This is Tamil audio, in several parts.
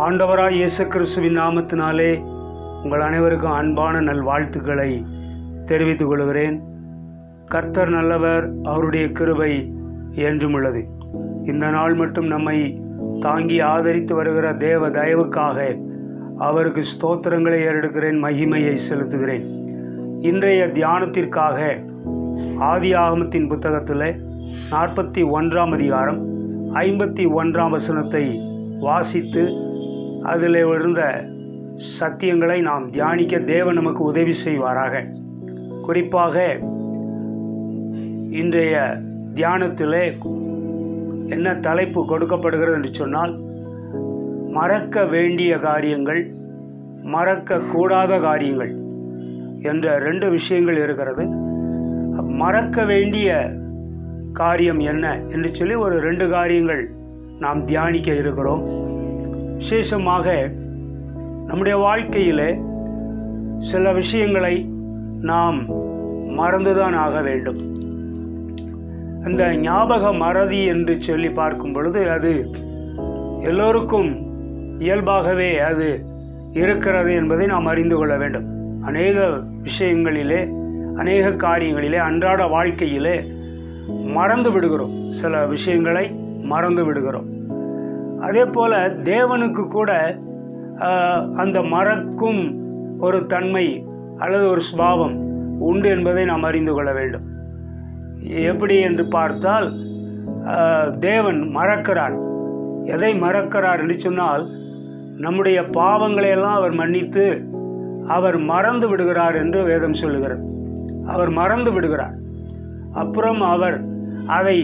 ஆண்டவராய் இயேசு கிறிஸ்துவின் நாமத்தினாலே உங்கள் அனைவருக்கும் அன்பான நல்வாழ்த்துக்களை தெரிவித்துக் கொள்கிறேன். கர்த்தர் நல்லவர், அவருடைய கிருபை என்றும் உள்ளது. இந்த நாள் மட்டும் நம்மை தாங்கி ஆதரித்து வருகிற தேவ தயவுக்காக அவருக்கு ஸ்தோத்திரங்களை ஏறெடுக்கிறேன், மகிமையை செலுத்துகிறேன். இன்றைய தியானத்திற்காக ஆதியாகமத்தின் புத்தகத்தில் 41ஆம் அதிகாரம் 51ஆம் வசனத்தை வாசித்து அதில் இருந்த சத்தியங்களை நாம் தியானிக்க தேவன் நமக்கு உதவி செய்வாராக. குறிப்பாக இன்றைய தியானத்தில் என்ன தலைப்பு கொடுக்கப்படுகிறது என்று சொன்னால், மறக்க வேண்டிய காரியங்கள், மறக்கக்கூடாத காரியங்கள் என்ற 2 விஷயங்கள் இருக்கிறது. மறக்க வேண்டிய காரியம் என்ன என்று சொல்லி ஒரு 2 காரியங்கள் நாம் தியானிக்க இருக்கிறோம். விசேஷமாக நம்முடைய வாழ்க்கையில் சில விஷயங்களை நாம் மறந்துதான் ஆக வேண்டும். அந்த ஞாபக மறதி என்று சொல்லி பார்க்கும் பொழுது அது எல்லோருக்கும் இயல்பாகவே அது இருக்கிறது என்பதை நாம் அறிந்து கொள்ள வேண்டும். அநேக விஷயங்களிலே, அநேக காரியங்களிலே, அன்றாட வாழ்க்கையிலே மறந்து விடுகிறோம். சில விஷயங்களை மறந்து விடுகிறோம். அதே போல் தேவனுக்கு கூட அந்த மறக்கும் ஒரு தன்மை அல்லது ஒரு சுபாவம் உண்டு என்பதை நாம் அறிந்து கொள்ள வேண்டும். எப்படி என்று பார்த்தால், தேவன் மறக்கிறார். எதை மறக்கிறார் என்று சொன்னால், நம்முடைய பாவங்களையெல்லாம் அவர் மன்னித்து அவர் மறந்து விடுகிறார் என்று வேதம் சொல்லுகிறது. அவர் மறந்து விடுகிறார். அப்புறம் அவர் அதை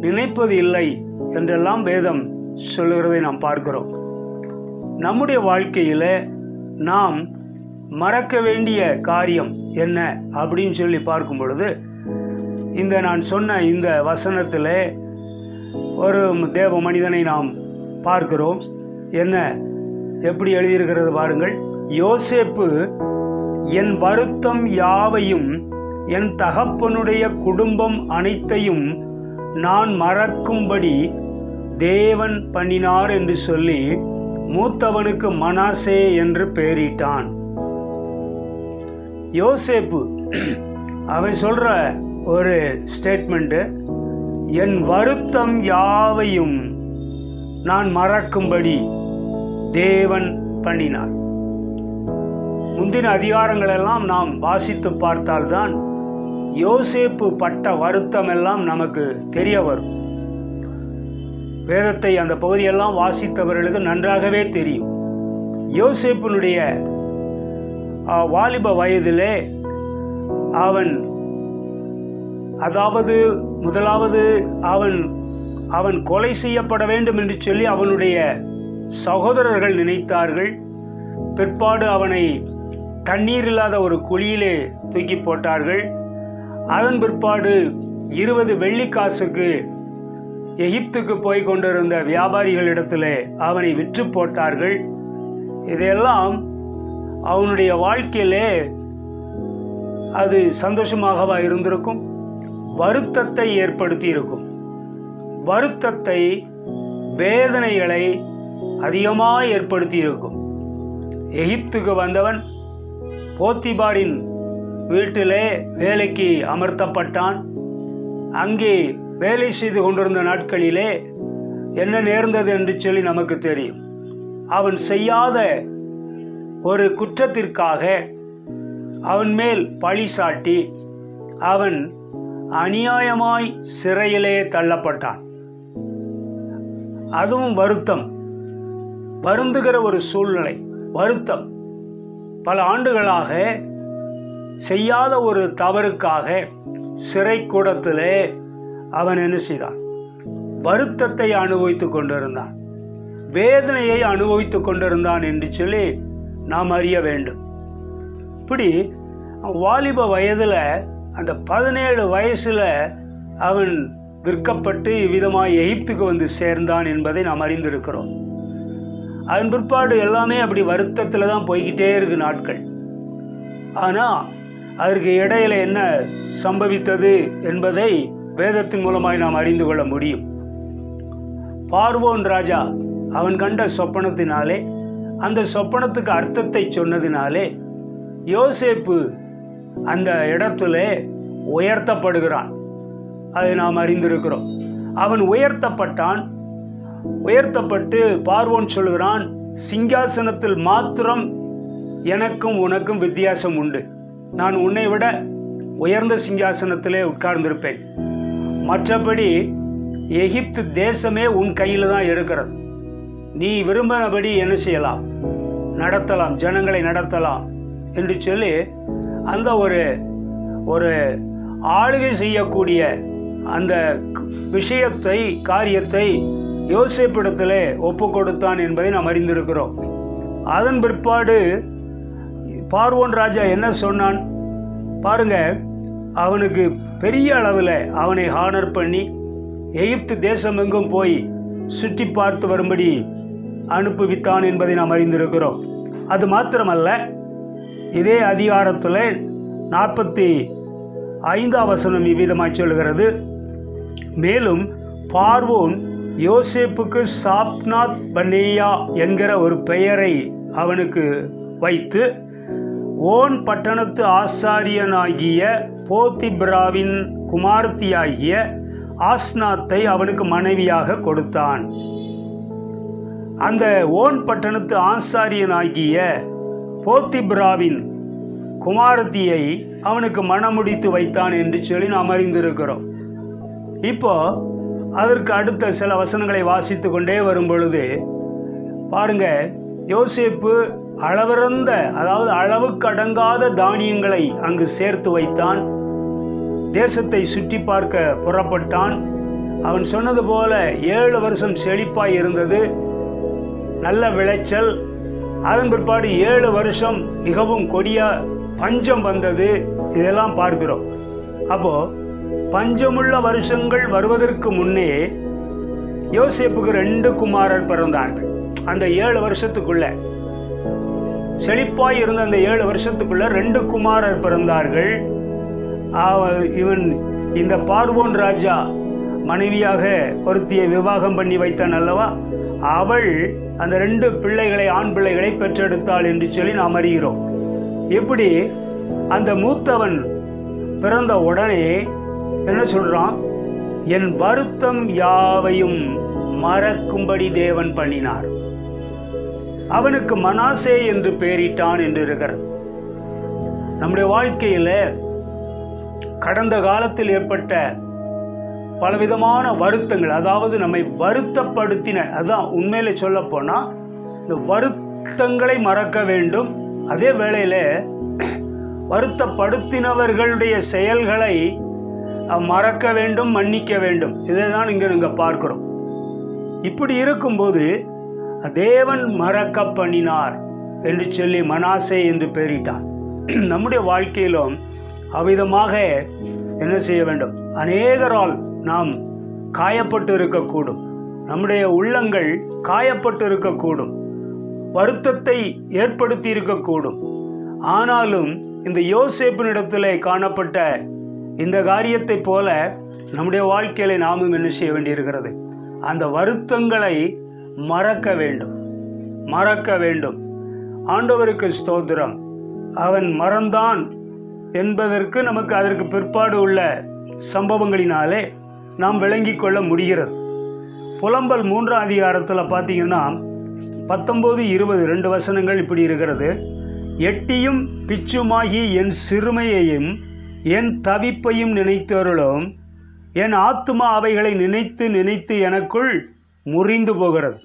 நினைப்பது இல்லை என்றெல்லாம் வேதம் சொல்லுகிறதை நாம் பார்க்கிறோம். நம்முடைய வாழ்க்கையில் நாம் மறக்க வேண்டிய காரியம் என்ன அப்படின்னு சொல்லி பார்க்கும் பொழுது, நான் சொன்ன இந்த வசனத்தில் ஒரு தேவ மனிதனை நாம் பார்க்கிறோம். என்ன, எப்படி எழுதியிருக்கிறது பாருங்கள். யோசேப்பு என் வருத்தம் யாவையும் என் தகப்பனுடைய குடும்பம் அனைத்தையும் நான் மறக்கும்படி தேவன் பண்ணினார் என்று சொல்லி மூத்தவனுக்கு மனாசே என்று பெயரிட்டான். யோசேப்பு அவன் சொல்ற ஒரு ஸ்டேட்மெண்ட், என் வருத்தம் யாவையும் நான் மறக்கும்படி தேவன் பண்ணினார். முந்தின அதிகாரங்களெல்லாம் நாம் வாசித்து பார்த்தால்தான் யோசேப்பு பட்ட வருத்தம் எல்லாம் நமக்கு தெரிய வரும். வேதத்தை அந்த பகுதியெல்லாம் வாசித்தவர்களுக்கு நன்றாகவே தெரியும். யோசேப்பினுடைய வாலிப வயதிலே முதலாவது அவன் கொலை செய்யப்பட வேண்டும் என்று சொல்லி அவனுடைய சகோதரர்கள் நினைத்தார்கள். பிற்பாடு அவனை தண்ணீர் இல்லாத ஒரு குழியிலே தூக்கி போட்டார்கள். அதன் பிற்பாடு 20 வெள்ளிக்காசுக்கு எகிப்துக்கு போய் கொண்டிருந்த வியாபாரிகளிடத்திலே அவனை விற்று போட்டார்கள். இதையெல்லாம் அவனுடைய வாழ்க்கையிலே அது சந்தோஷமாகவா இருந்திருக்கும்? வருத்தத்தை ஏற்படுத்தி இருக்கும். வருத்தத்தை, வேதனைகளை அதிகமாக ஏற்படுத்தி இருக்கும். எகிப்துக்கு வந்தவன் போத்திபாரின் வீட்டிலே வேலைக்கு அமர்த்தப்பட்டான். அங்கே வேலை செய்து கொண்டிருந்த நாட்களிலே என்ன நேர்ந்தது என்று சொல்லி நமக்கு தெரியும். அவன் செய்யாத ஒரு குற்றத்திற்காக அவன் மேல் பழி சாட்டி அவன் அநியாயமாய் சிறையிலே தள்ளப்பட்டான். அதுவும் வருத்தம், வருந்துகிற ஒரு சூழ்நிலை, வருத்தம். பல ஆண்டுகளாக செய்யாத ஒரு தவறுக்காக சிறை கூடத்திலே அவன் என்ன செய்தான்? வருத்தத்தை அனுபவித்துக் கொண்டிருந்தான், வேதனையை அனுபவித்துக் கொண்டிருந்தான் என்று சொல்லி நாம் அறிய வேண்டும். இப்படி வாலிப வயதில், அந்த 17 வயசில் அவன் விற்கப்பட்டு இவ்விதமாக எகிப்துக்கு வந்து சேர்ந்தான் என்பதை நாம் அறிந்திருக்கிறோம். அதன் பிற்பாடு எல்லாமே அப்படி வருத்தத்தில் தான் போய்கிட்டே இருக்கு நாட்கள். ஆனால் அதற்கு இடையில என்ன சம்பவித்தது என்பதை வேதத்தின் மூலமாய் நாம் அறிந்து கொள்ள முடியும். பார்வோன் ராஜா அவன் கண்ட சொப்பனத்தினாலே, அந்த சொப்பனத்துக்கு அர்த்தத்தை சொன்னதினாலே யோசேப்பு அந்த இடத்துல உயர்த்தப்படுகிறான். அதை நாம் அறிந்திருக்கிறோம். அவன் உயர்த்தப்பட்டான். உயர்த்தப்பட்டு பார்வோன் சொல்கிறான், சிங்காசனத்தில் மாத்திரம் எனக்கும் உனக்கும் வித்தியாசம் உண்டு. நான் உன்னை விட உயர்ந்த சிங்காசனத்திலே உட்கார்ந்திருப்பேன். மற்றபடி எகிப்து தேசமே உன் கையில் தான் இருக்கிறது. நீ விரும்பினபடி என்ன செய்யலாம், நடத்தலாம், ஜனங்களை நடத்தலாம் என்று சொல்லி அந்த ஒரு ஆளுகை செய்யக்கூடிய அந்த விஷயத்தை, காரியத்தை யோசேப்பிடத்திலே ஒப்பு கொடுத்தான் என்பதை நாம் அறிந்திருக்கிறோம். அதன் பிற்பாடு பார்வோன் ராஜா என்ன சொன்னான் பாருங்க. அவனுக்கு பெரிய அளவில் அவனை ஹானர் பண்ணி எகிப்து தேசம் எங்கும் போய் சுற்றி பார்த்து வரும்படி அனுப்புவித்தான் என்பதை நாம் அறிந்திருக்கிறோம். அது மாத்திரமல்ல, இதே அதிகாரத்தில் 45 வசனம் இவ்விதமாய் சொல்கிறது, மேலும் பார்வோன் யோசேப்புக்கு சாப்நாத் பனேயா என்கிற ஒரு பெயரை அவனுக்கு வைத்து ஓன் பட்டணத்து ஆசாரியனாகிய போத்திப்ராவின் குமாரத்தியாகிய ஆஸ்நாத்தை அவனுக்கு மனைவியாக கொடுத்தான். அந்த ஓன் பட்டணத்து ஆசாரியனாகிய போத்திப்ராவின் குமாரத்தியை அவனுக்கு மணமுடித்து வைத்தான் என்று சொல்லி நாம் அறிந்திருக்கிறோம். இப்போ அதற்கு அடுத்த சில வசனங்களை வாசித்து கொண்டே வரும் பொழுது பாருங்க, யோசேப்பு அளவிறந்த, அதாவது அளவுக்கு அடங்காத தானியங்களை அங்கு சேர்த்து வைத்தான். தேசத்தை சுற்றி பார்க்க புறப்பட்டான். அவன் சொன்னது போல 7 வருஷம் செழிப்பாய் இருந்தது, நல்ல விளைச்சல். அதன் பிற்பாடு 7 வருஷம் மிகவும் கொடிய பஞ்சம் வந்தது. இதெல்லாம் பார்க்கிறோம். அப்போ பஞ்சமுள்ள வருஷங்கள் வருவதற்கு முன்னே யோசேப்புக்கு 2 குமாரர் பிறந்தார்கள். அந்த 7 வருஷத்துக்குள்ள, செழிப்பாய் இருந்த அந்த 7 வருஷத்துக்குள்ள 2 குமாரர் பிறந்தார்கள். இவன் இந்த பார்வோன் ராஜா மனைவியாக ஒருத்தியை விவாகம் பண்ணி வைத்தான் அல்லவா, அவள் அந்த 2 பிள்ளைகளை, ஆண் பிள்ளைகளை பெற்றெடுத்தாள் என்று சொல்லி நாம் அறிகிறோம். இப்படி அந்த மூத்தவன் பிறந்த உடனே என்ன சொல்றான், என் வருத்தம் யாவையும் மறக்கும்படி தேவன் பண்ணினார், அவனுக்கு மனாசே என்று பெயரிட்டான் என்று இருக்கிறது. நம்முடைய வாழ்க்கையில் கடந்த காலத்தில் ஏற்பட்ட பலவிதமான வருத்தங்கள், அதாவது நம்மை வருத்தப்படுத்தின, அதான் உண்மையில சொல்ல போனா இந்த வருத்தங்களை மறக்க வேண்டும். அதே வேளையில வருத்தப்படுத்தினவர்களுடைய செயல்களை மறக்க வேண்டும், மன்னிக்க வேண்டும். இதை தான் இங்கே பார்க்கிறோம். இப்படி இருக்கும்போது தேவன் மறக்க பண்ணினார் என்று சொல்லி மனாசே என்று பெயரிட்டான். நம்முடைய வாழ்க்கையிலும் அவ்விதமாக என்ன செய்ய வேண்டும், அநேகரால் நாம் காயப்பட்டு இருக்கக்கூடும், நம்முடைய உள்ளங்கள் காயப்பட்டு இருக்கக்கூடும், வருத்தத்தை ஏற்படுத்தி இருக்கக்கூடும். ஆனாலும் இந்த யோசேப்பினிடத்திலே காணப்பட்ட இந்த காரியத்தை போல நம்முடைய வாழ்க்கையில நாமும் என்ன செய்ய வேண்டியிருக்கிறது, அந்த வருத்தங்களை மறக்க வேண்டும், மறக்க வேண்டும். ஆண்டவருக்கு ஸ்தோத்திரம். அவன் மறந்தான் என்பதற்கு நமக்கு அதற்கு பிற்பாடு உள்ள சம்பவங்களினாலே நாம் விளங்கி கொள்ள முடிகிறது. புலம்பல் 3ஆம் அதிகாரத்தில் பார்த்தீங்கன்னா 19, 20 2 வசனங்கள் இப்படி இருக்கிறது. எட்டியும் பிச்சுமாகி என் சிறுமையையும் என் தவிப்பையும் நினைத்தருளும், என் ஆத்துமா அவைகளை நினைத்து நினைத்து எனக்குள் முறிந்து போகிறது.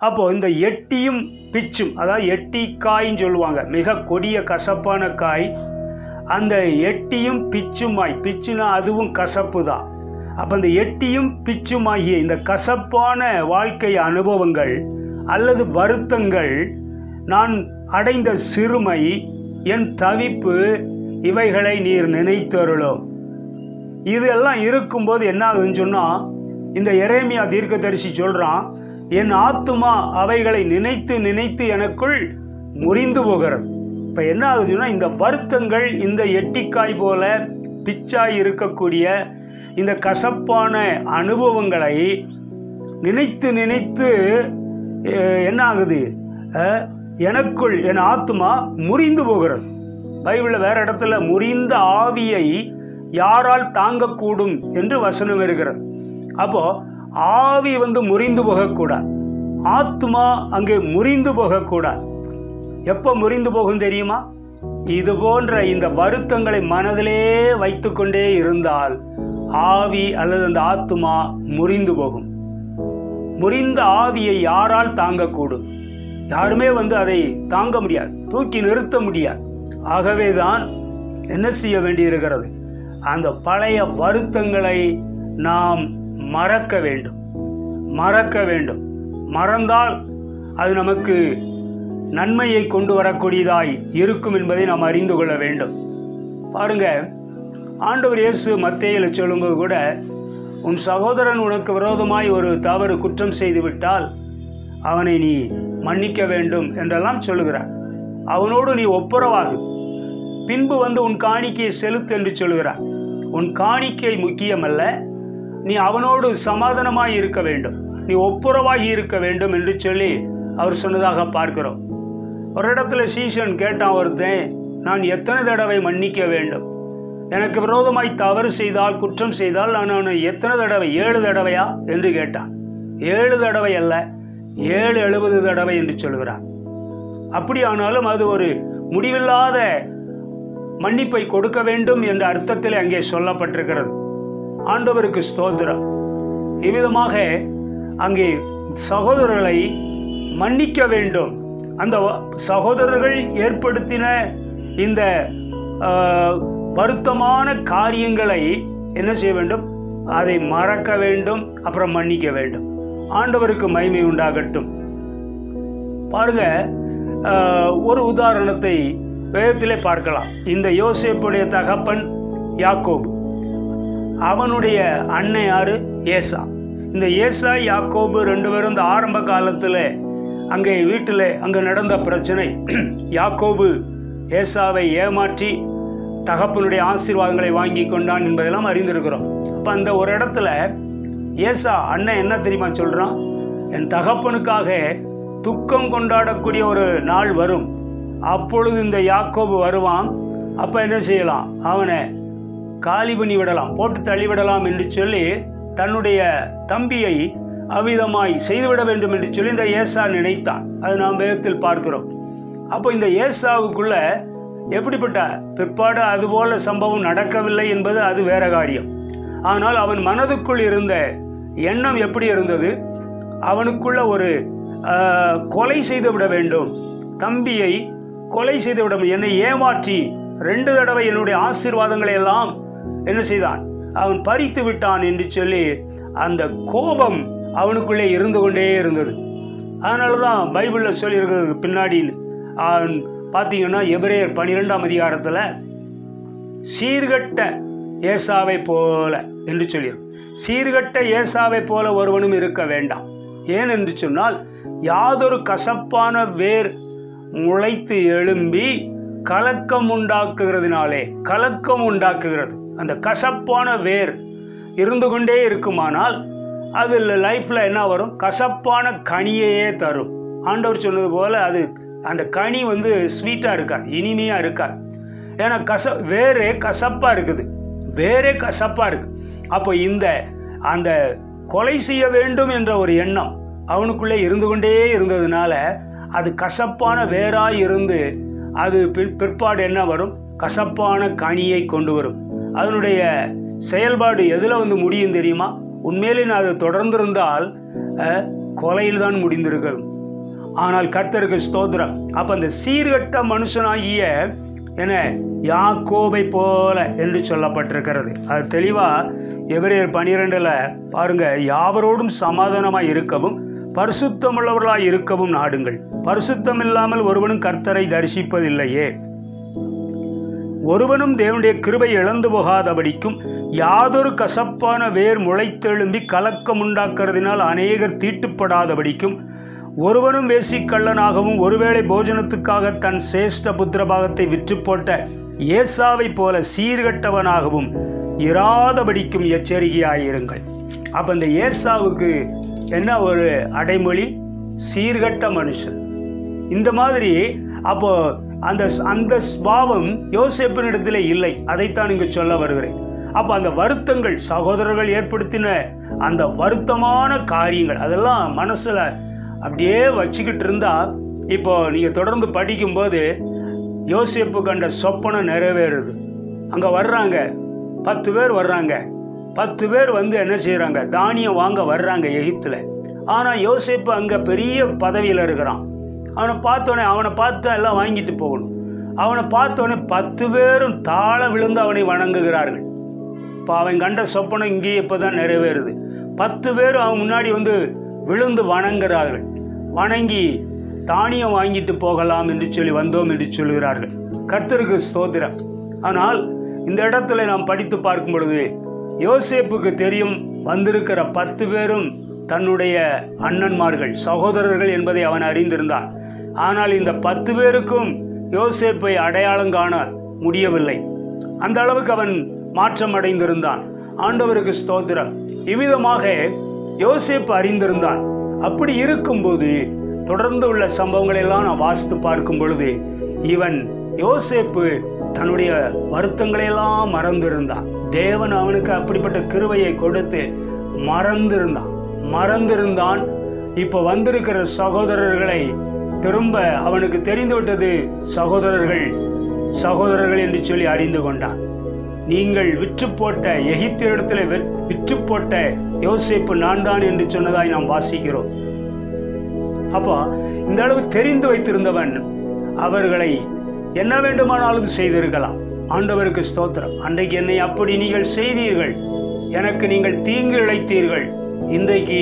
அப்போ இந்த எட்டியும் பிச்சும், அதாவது எட்டிக்காயின்னு சொல்லுவாங்க, மிக கொடிய கசப்பான காய். அந்த எட்டியும் பிச்சுமாய், பிச்சுனா அதுவும் கசப்பு தான். அப்போ இந்த எட்டியும் பிச்சுமாகிய இந்த கசப்பான வாழ்க்கை அனுபவங்கள் அல்லது வருத்தங்கள், நான் அடைந்த சிறுமை, என் தவிப்பு, இவைகளை நீர் நினைத்தருளும். இதெல்லாம் இருக்கும்போது என்ன ஆகுதுன்னு சொன்னால், இந்த எரேமியா தீர்க்கதரிசி சொல்கிறான், என் ஆத்துமா அவைகளை நினைத்து நினைத்து எனக்குள் முறிந்து போகிறது. இப்போ என்ன ஆகுதுன்னா, இந்த வருத்தங்கள் இந்த எட்டிக்காய் போல பிச்சாய் இருக்கக்கூடிய இந்த கசப்பான அனுபவங்களை நினைத்து நினைத்து என்ன ஆகுது, எனக்குள் என் ஆத்மா முறிந்து போகிறது. பைபிளில் வேற இடத்துல முறிந்த ஆவியை யாரால் தாங்கக்கூடும் என்று வசனம் இருக்கிறது. அப்போ ஆவி முறிந்து போகக்கூடாது, ஆத்மா அங்கே முறிந்து போகக்கூடாது. எப்போ முறிந்து போகும் தெரியுமா? இது போன்ற இந்த வருத்தங்களை மனதிலே வைத்து கொண்டே இருந்தால் ஆவி அல்லது அந்த ஆத்மா முறிந்து போகும். முறிந்த ஆவியை யாரால் தாங்கக்கூடும்? யாருமே அதை தாங்க முடியாது, தூக்கி நிறுத்த முடியாது. ஆகவேதான் என்ன செய்ய வேண்டியிருக்கிறது, அந்த பழைய வருத்தங்களை நாம் மறக்க வேண்டும். மறந்தால் அது நமக்கு நன்மையை கொண்டு வரக்கூடியதாய் இருக்கும் என்பதை நாம் அறிந்து கொள்ள வேண்டும். பாருங்க, ஆண்டவர் இயேசு மத்தேயுவில் சொல்லும்போது கூட, உன் சகோதரன் உனக்கு விரோதமாய் ஒரு தவறு குற்றம் செய்துவிட்டால் அவனை நீ மன்னிக்க வேண்டும் என்றெல்லாம் சொல்லுகிறார். அவனோடு நீ ஒப்புரவாகு, பின்பு உன் காணிக்கையை செலுத்து என்று சொல்லுகிறார். உன் காணிக்கை முக்கியமல்ல, நீ அவனோடு சமாதானமாய் இருக்க வேண்டும், நீ ஒப்புரவாகி இருக்க வேண்டும் என்று சொல்லி அவர் சொன்னதாக பார்க்கிறோம். ஒரு இடத்துல சீஷன் கேட்டான், ஒருத்தன், நான் எத்தனை தடவை மன்னிக்க வேண்டும்? எனக்கு விரோதமாய் தவறு செய்தால், குற்றம் செய்தால் நான் அவனை எத்தனை தடவை, 7 தடவையா என்று கேட்டான். 7 தடவை அல்ல, 770 தடவை என்று சொல்கிறார். அப்படியானாலும் அது ஒரு முடிவில்லாத மன்னிப்பை கொடுக்க வேண்டும் என்ற அர்த்தத்தில் அங்கே சொல்லப்பட்டிருக்கிறது. ஆண்டவருக்கு ஸ்தோத்திரம். இவ்விதமாக அங்கே சகோதரர்களை மன்னிக்க வேண்டும். அந்த சகோதரர்கள் ஏற்படுத்தின இந்த வருத்தமான காரியங்களை என்ன செய்ய வேண்டும்? அதை மறக்க வேண்டும், அப்புறம் மன்னிக்க வேண்டும். ஆண்டவருக்கு மகிமை உண்டாகட்டும். பாருங்க, ஒரு உதாரணத்தை வேதத்திலே பார்க்கலாம். இந்த யோசேப்புடைய தகப்பன் யாக்கோபு, அவனுடைய அண்ணன் யாரு? ஏசா. இந்த ஏசா யாக்கோபு 2 பேரும் இந்த ஆரம்ப காலத்தில் அங்கே வீட்டில் அங்கே நடந்த பிரச்சனை. யாக்கோபு ஏசாவை ஏமாற்றி தகப்பனுடைய ஆசீர்வாதங்களை வாங்கி கொண்டான் என்பதெல்லாம் அறிந்திருக்கிறோம். அப்போ அந்த ஒரு இடத்துல ஏசா அண்ணன் என்ன தெரியுமா சொல்கிறான்? என் தகப்பனுக்காக துக்கம் கொண்டாடக்கூடிய ஒரு நாள் வரும், அப்பொழுது இந்த யாக்கோபு வருவான், அப்போ என்ன செய்யலாம்? அவனை காலி பண்ணி விடலாம், போட்டு தள்ளிவிடலாம் என்று சொல்லி தன்னுடைய தம்பியை அவ்விதமாய் செய்துவிட வேண்டும் என்று சொல்லி இந்த ஏசா நினைத்தான். அது நாம் வேதத்தில் பார்க்கிறோம். அப்போ இந்த ஏசாவுக்குள்ள எப்படிப்பட்ட பிற்பாடு அதுபோல சம்பவம் நடக்கவில்லை என்பது அது வேற காரியம். ஆனால் அவன் மனதுக்குள் இருந்த எண்ணம் எப்படி இருந்தது? அவனுக்குள்ள ஒரு கொலை செய்து விட வேண்டும், தம்பியை கொலை செய்து விட, என்னை ஏமாற்றி 2 தடவை என்னுடைய ஆசீர்வாதங்களை எல்லாம் என்ன செய்தான்? அவன் பறித்து விட்டான் என்று சொல்லி அந்த கோபம் அவனுக்குள்ளே இருந்து கொண்டே இருந்தது. அதனால தான் பைபிளில் சொல்லியிருக்கிறது பின்னாடி பார்த்தீங்கன்னா எபிரேயர் 12ஆம் அதிகாரத்தில் சீர்கட்ட ஏசாவை போல என்று சொல்லியிருக்கு. சீர்கட்ட ஏசாவை போல ஒருவனும் இருக்க வேண்டாம். ஏன் என்று சொன்னால், யாதொரு கசப்பான வேர் முளைத்து எழும்பி கலக்கம் உண்டாக்குகிறதுனாலே, கலக்கம் உண்டாக்குகிறது. அந்த கசப்பான வேர் இருந்து கொண்டே இருக்குமானால் அது லைஃப்பில் என்ன வரும்? கசப்பான கனியையே தரும். ஆண்டவர் சொன்னது போல் அது அந்த கனி ஸ்வீட்டாக இருக்காது, இனிமையாக இருக்காது. ஏன்னா வேறே கசப்பாக இருக்குது, வேறே கசப்பாக இருக்குது. அப்போ அந்த கொலை செய்ய வேண்டும் என்ற ஒரு எண்ணம் அவனுக்குள்ளே இருந்து கொண்டே இருந்ததுனால அது கசப்பான வேறாய் இருந்து அது பிற்பாடு என்ன வரும்? கசப்பான கனியை கொண்டு வரும். அதனுடைய செயல்பாடு எதில் முடியும் தெரியுமா? உண்மையிலே நான் அதை தொடர்ந்திருந்தால் கொலையில் தான் முடிந்திருக்கும். ஆனால் கர்த்தருக்கு ஸ்தோத்திரம். அப்போ அந்த சீர்கட்ட மனுஷனாகிய என யாக்கோபை போல என்று சொல்லப்பட்டிருக்கிறது. அது தெளிவாக எபிரேயர் 12ல் பாருங்க, யாவரோடும் சமாதானமாய் இருக்கவும் பரிசுத்தமுள்ளவர்களாய் இருக்கவும் நாடுங்கள், பரிசுத்தம் இல்லாமல் ஒருவனும் கர்த்தரை தரிசிப்பதில்லையே, ஒருவனும் தேவனுடைய கிருபை இழந்து போகாதபடிக்கும் யாதொரு கசப்பான வேர் முளைத்தெழும்பி கலக்கம் உண்டாக்குறதினால் அநேகர் தீட்டுப்படாதபடிக்கும் ஒருவனும் வேசிக்கள்ளனாகவும் ஒருவேளை போஜனத்துக்காக தன் சேஷ்ட புத்திரபாகத்தை விற்று போட்ட ஏசாவை போல சீர்கட்டவனாகவும் இராதபடிக்கும் எச்சரிக்கையாயிருங்கள். அப்போ இந்த ஏசாவுக்கு என்ன ஒரு அடைமொழி? சீர்கட்ட மனுஷன். இந்த மாதிரி அப்போ அந்த அந்த ஸ்பாவம் யோசேப்பினிடத்தில் இல்லை. அதைத்தான் இங்கு சொல்ல வருகிறேன். அப்போ அந்த வருத்தங்கள், சகோதரர்கள் ஏற்படுத்தின அந்த வருத்தமான காரியங்கள், அதெல்லாம் மனசுல அப்படியே வச்சுக்கிட்டு இருந்தா, இப்போ நீங்க தொடர்ந்து படிக்கும்போது யோசேப்பு கண்ட சொப்பனம் நிறைவேறுது. அங்க வர்றாங்க 10 பேர் வர்றாங்க. 10 பேர் வந்து என்ன செய்யறாங்க? தானியம் வாங்க வர்றாங்க எகிப்துல. ஆனா யோசேப்பு அங்க பெரிய பதவியில இருக்கிறான். அவனை பார்த்து எல்லாம் வாங்கிட்டு போகணும். அவனை பார்த்தோடனே 10 பேரும் தாழ விழுந்து அவனை வணங்குகிறார்கள். இப்போ அவன் கண்ட சொப்பனம் இங்கே இப்போதான் நிறைவேறுது. 10 பேரும் அவன் முன்னாடி வந்து விழுந்து வணங்குகிறார்கள். வணங்கி தானியம் வாங்கிட்டு போகலாம் என்று சொல்லி வந்தோம் என்று சொல்கிறார்கள். கர்த்தருக்கு ஸ்தோத்திரம். ஆனால் இந்த இடத்துல நாம் படித்து பார்க்கும் பொழுது யோசேப்புக்கு தெரியும், வந்திருக்கிற 10 பேரும் தன்னுடைய அண்ணன்மார்கள், சகோதரர்கள் என்பதை அவன் அறிந்திருந்தான். ஆனால் இந்த 10 பேருக்கும் யோசேப்பை அடையாளம் காண முடியவில்லை. அந்த அளவுக்கு அவன் மாற்றம் அடைந்திருந்தான். ஆண்டவருக்கு ஸ்தோத்திரம். இவ்விதமாக யோசேப்பு அறிந்திருந்தான். அப்படி இருக்கும்போது தொடர்ந்து உள்ள சம்பவங்களை எல்லாம் நான் வாசித்து பார்க்கும் பொழுது இவன் யோசேப்பு தன்னுடைய வருத்தங்களை எல்லாம் மறந்திருந்தான். தேவன் அவனுக்கு அப்படிப்பட்ட கிருபையை கொடுத்து மறந்திருந்தான். இப்போ வந்திருக்கிற சகோதரர்களை திரும்ப அவனுக்கு தெரிந்துவிட்டது. சகோதரர்கள் என்று சொல்லி அறிந்து கொண்டான். நீங்கள் விற்று போட்ட எகிப்தியரிடத்தில் விற்று போட்ட யோசேப்பு நான் தான் என்று சொன்னதாய் நாம் வாசிக்கிறோம். அப்போ இந்த அளவு தெரிந்து வைத்திருந்தவன் அவர்களை என்ன வேண்டுமானாலும் செய்திருக்கலாம். ஆண்டவருக்கு ஸ்தோத்திரம். அன்றைக்கு என்னை அப்படி நீங்கள் செய்தீர்கள், எனக்கு நீங்கள் தீங்கு இழைத்தீர்கள், இன்றைக்கு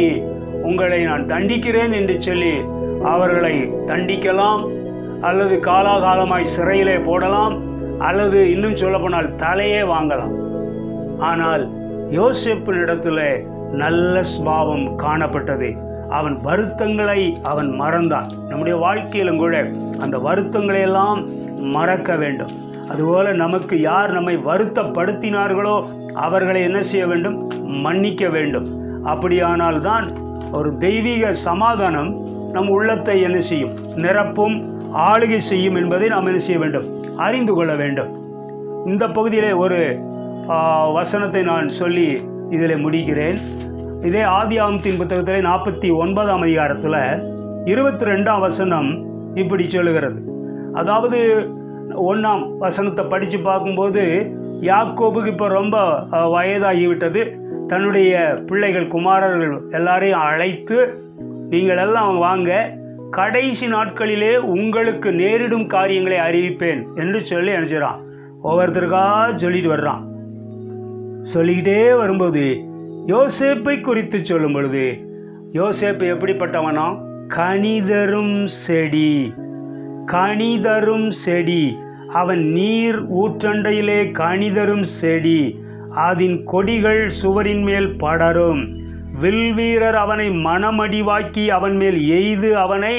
உங்களை நான் தண்டிக்கிறேன் என்று சொல்லி அவர்களை தண்டிக்கலாம், அல்லது காலாகாலமாய் சிறையிலே போடலாம், அல்லது இன்னும் சொல்லப்போனால் தலையே வாங்கலாம். ஆனால் யோசேப்பினிடத்துல நல்ல ஸ்பாவம் காணப்பட்டது. அவன் வருத்தங்களை அவன் மறந்தான். நம்முடைய வாழ்க்கையிலும் கூட அந்த வருத்தங்களை எல்லாம் மறக்க வேண்டும். அதுபோல நமக்கு யார் நம்மை வருத்தப்படுத்தினார்களோ அவர்களை என்ன செய்ய வேண்டும்? மன்னிக்க வேண்டும். அப்படியானால் தான் ஒரு தெய்வீக சமாதானம் நம் உள்ளத்தை என்ன செய்யும்? நிரப்பும், ஆளுகை செய்யும் என்பதை நாம் என்ன செய்ய வேண்டும்? அறிந்து கொள்ள வேண்டும். இந்த பகுதியிலே ஒரு வசனத்தை நான் சொல்லி இதில் முடிக்கிறேன். இதே ஆதியாகமத்தின் புத்தகத்தில் 49ஆம் அதிகாரத்தில் 22ஆம் வசனம் இப்படி சொல்லுகிறது. அதாவது 1ஆம் வசனத்தை படித்து பார்க்கும்போது யாக்கோபுக்கு இப்போ ரொம்ப வயதாகிவிட்டது. தன்னுடைய பிள்ளைகள், குமாரர்கள் எல்லாரையும் அழைத்து, நீங்கள் எல்லாம் வாங்க, கடைசி நாட்களிலே உங்களுக்கு நேரிடும் காரியங்களை அறிவிப்பேன் என்று சொல்லி நினைச்சிடறான். ஒவ்வொருத்தருக்காக சொல்லிட்டு வர்றான். சொல்லிக்கிட்டே வரும்போது யோசேப்பை குறித்து சொல்லும் பொழுது, யோசேப்பு எப்படிப்பட்டவனா? கனிதரும் செடி. அவன் நீர் ஊற்றண்டையிலே கனிதரும் செடி, அதன் கொடிகள் சுவரின் மேல் படரும். வில்வீரர் அவனை மனமடிவாக்கி அவன் மேல் எய்து அவனை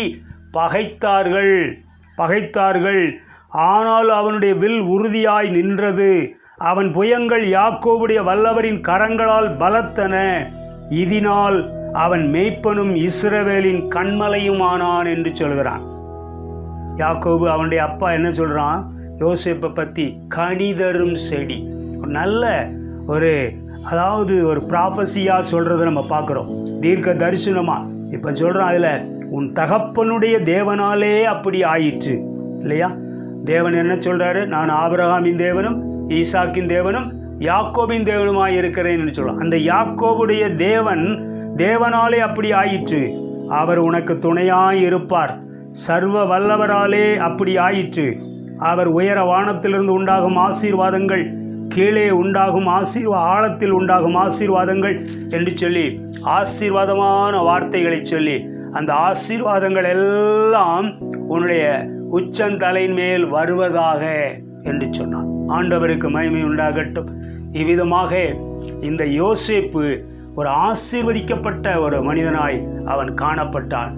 பகைத்தார்கள். ஆனால் அவனுடைய வில் உறுதியாய் நின்றது. அவன் புயங்கள் யாக்கோபுடைய வல்லவரின் கரங்களால் பலத்தன. இதனால் அவன் மேய்ப்பனும் இஸ்ரவேலின் கண்மலையும் ஆனான் என்று சொல்கிறான். யாக்கோபு அவனுடைய அப்பா என்ன சொல்றான்? யோசேப்பை பற்றி கனிதரும் செடி. நல்ல அதாவது ஒரு ப்ராஃபஸியா சொல்றதை நம்ம பார்க்குறோம், தீர்க்க தரிசனமா. இப்போ சொல்றான், அதில் உன் தகப்பனுடைய தேவனாலே அப்படி ஆயிற்று இல்லையா? தேவன் என்ன சொல்றாரு? நான் ஆபிரகாமின் தேவனும் ஈசாக்கின் தேவனும் யாக்கோபின் தேவனுமாய் இருக்கிறேன் என்று சொல்றான். அந்த யாக்கோபுடைய தேவனாலே அப்படி ஆயிற்று. அவர் உனக்கு துணையாய் இருப்பார். சர்வ வல்லவராலே அப்படி ஆயிற்று. அவர் உயர வானத்திலிருந்து உண்டாகும் ஆசீர்வாதங்கள், கீழே உண்டாகும் ஆழத்தில் உண்டாகும் ஆசீர்வாதங்கள் என்று சொல்லி ஆசீர்வாதமான வார்த்தைகளை சொல்லி, அந்த ஆசீர்வாதங்கள் எல்லாம் உன்னுடைய உச்சந்தலையின் மேல் வருவதாக என்று சொன்னான். ஆண்டவருக்கு மகிமை உண்டாகட்டும். இவ்விதமாக இந்த யோசேப்பு ஒரு ஆசீர்வதிக்கப்பட்ட ஒரு மனிதனாய் அவன் காணப்பட்டான்.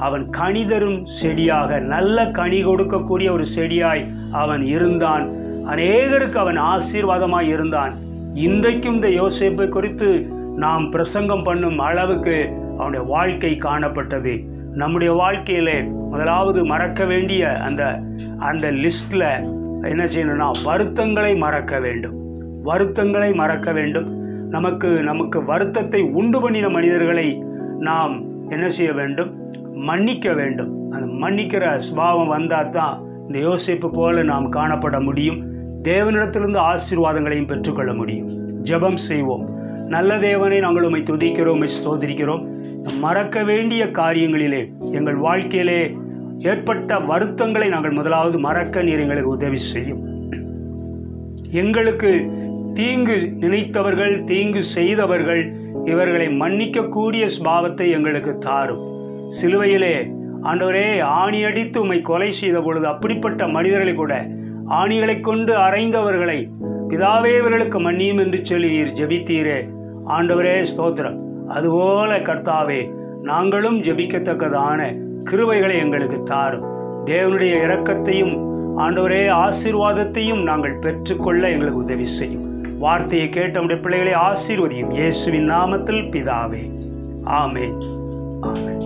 அவன் கனிதரும் செடியாக, நல்ல கனி கொடுக்கக்கூடிய ஒரு செடியாய் அவன் இருந்தான். அநேகருக்கு அவன் ஆசீர்வாதமாய் இருந்தான். இன்றைக்கும் இந்த யோசேப்பை குறித்து நாம் பிரசங்கம் பண்ணும் அளவுக்கு அவனுடைய வாழ்க்கை காணப்பட்டது. நம்முடைய வாழ்க்கையிலே முதலாவது மறக்க வேண்டிய அந்த லிஸ்ட்ல என்ன செய்யணும்னா வருத்தங்களை மறக்க வேண்டும். வருத்தங்களை மறக்க வேண்டும். நமக்கு வருத்தத்தை உண்டு பண்ணின மனிதர்களை நாம் என்ன செய்ய வேண்டும்? மன்னிக்க வேண்டும். அந்த மன்னிக்கிற சுபாவம் வந்தால் தான் இந்த யோசேப்பு போல நாம் காணப்பட முடியும். தேவனிடத்திலிருந்து ஆசீர்வாதங்களையும் பெற்றுக்கொள்ள முடியும். ஜெபம் செய்வோம். நல்ல தேவனை நாங்கள் உம்மை துதிக்கிறோம், ஸ்தோத்திரிக்கிறோம். மறக்க வேண்டிய காரியங்களிலே எங்கள் வாழ்க்கையிலே ஏற்பட்ட வருத்தங்களை நாங்கள் முதலாவது மறக்க நீர் எங்களுக்கு உதவி செய்யும். எங்களுக்கு தீங்கு நினைத்தவர்கள், தீங்கு செய்தவர்கள், இவர்களை மன்னிக்கக்கூடிய சுபாவத்தை எங்களுக்கு தாரும். சிலுவையிலே ஆண்டவரே ஆணி அடித்து உம்மை கொலை செய்த பொழுது அப்படிப்பட்ட மனிதர்களை கூட ஆணிகளை கொண்டு அறைந்தவர்களை பிதாவே இவர்களுக்கு மன்னியும் என்று சொல்லி நீர் ஜெபித்தீரே. ஆண்டவரே ஸ்தோத்திரம். அதுபோல கர்த்தாவே நாங்களும் ஜெபிக்கத்தக்கதான கிருபைகளை எங்களுக்கு தாரும். தேவனுடைய இரக்கத்தையும் ஆண்டவரே ஆசீர்வாதத்தையும் நாங்கள் பெற்றுக்கொள்ள எங்களுக்கு உதவி செய்யும். வார்த்தையை கேட்ட நம்முடைய பிள்ளைகளை ஆசீர்வதியும். இயேசுவின் நாமத்தில் பிதாவே, ஆமென், ஆமென்.